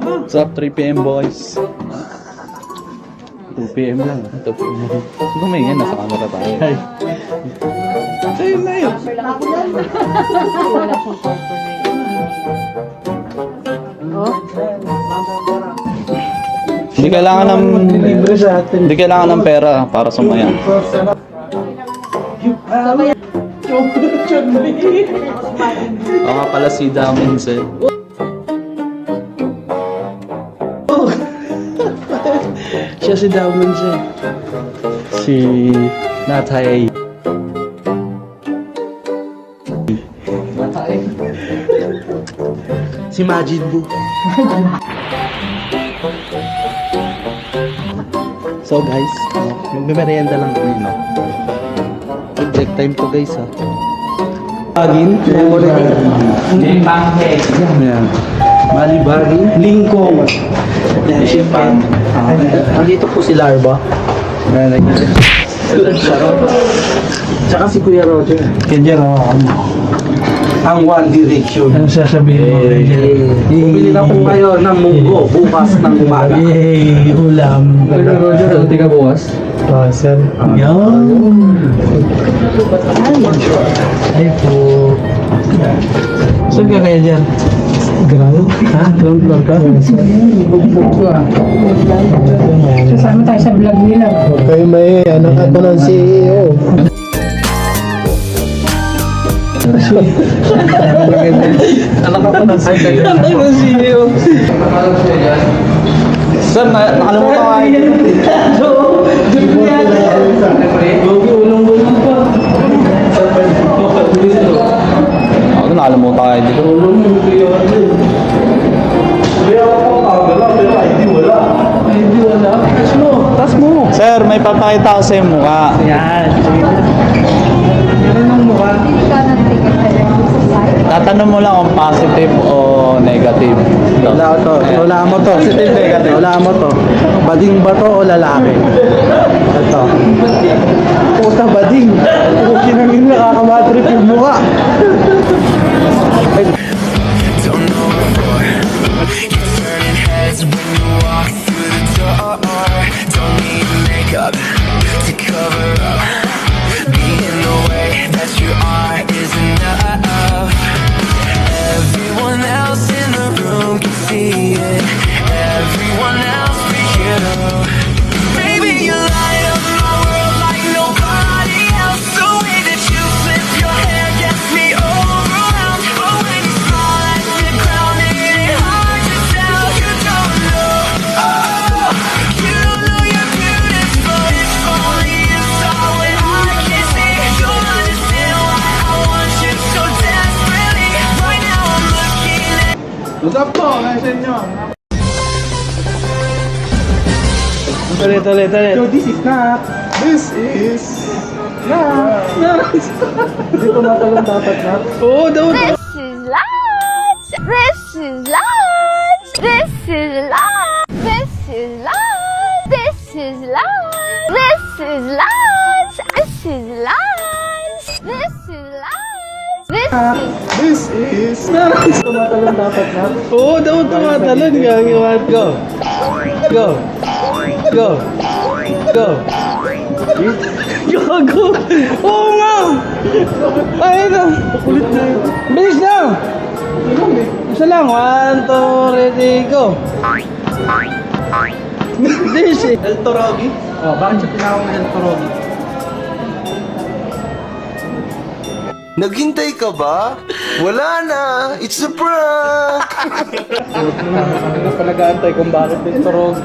What's up, 3 PM boys? 2 PM lang. 2 PM. Siguro may nga, nasa camera tayo. Hi. Sa'yo na yun. Hindi kailangan ng pera para sumaya. Ako nga pala si Daminse. Siya si Daminse. Si Natay. Si Majid Bu. So guys, magme-merienda lang kami, no? Break time to guys, ha? Bagin? Hindi, pancake. Yan. Malibagin? Lingkong. Yan, Shimpang. Andito po si Larva. Tsaka si Kuya Roger. Kaya ang One Direction. Ano sasabihin mo? Bumili na po kayo ng munggo bukas ng umaga. Yay! Ulam. Roger, ano ka bukas? Sir. Yan. Ay po. Saan ka kaya dyan? Ground? Ha? Ground floor ka? Kasama tayo sa vlog nila. Kayo may anak ako ng CEO. Anak ako ng CEO. Sir, nakalimutan ka kayo. Ako nakalimutan ka dito. Tas mo. Sir, may papakita ko sa iyong mukha. Yan. Meron ng mukha. Tatanong mo lang kung positive o negative. Wala to. Wala mo to. Positive, negative. Wala mo to. Bading ba to o lalaki? Ito. Puta bading. Kung kinangin nakakamatrip yung mukha. Don't know before. You're turning heads when you walk through the door. Don't need makeup to cover up. Being the way that you are is enough. Everyone else in the room can see it. Everyone else but you. Baby, you light up my world like nobody else. The way that you flip your hair gets me overwhelmed. But when you smile at the ground, it ain't hard to tell. You don't know, oh, you don't know you're beautiful. If only you saw what I can see, you'll understand why I want you so desperately. Right now I'm looking at. What's up po? Nasa inyo? Ulit. So this is not. This is not. Hindi tumatalong dapat na. Oo, daw. This is lunch. This is lunch. This is lunch. This is lunch. This is lunch. This is lunch. This is lunch. This is lunch. This is. Tumatalong dapat na. Oo, daw tumatalon. Gagawa. Go. Go. Go. Go. Gago. Oo nga. Ay na. Kulit na yun. Bilis na. Isa lang. 1, 2, ready, go. This is El Torogi? Oh, bakit siya tinawag na El Torogi? Naghintay ka ba? Wala na. It's a prank. Ano pala gaantay kung bakit El Torogi?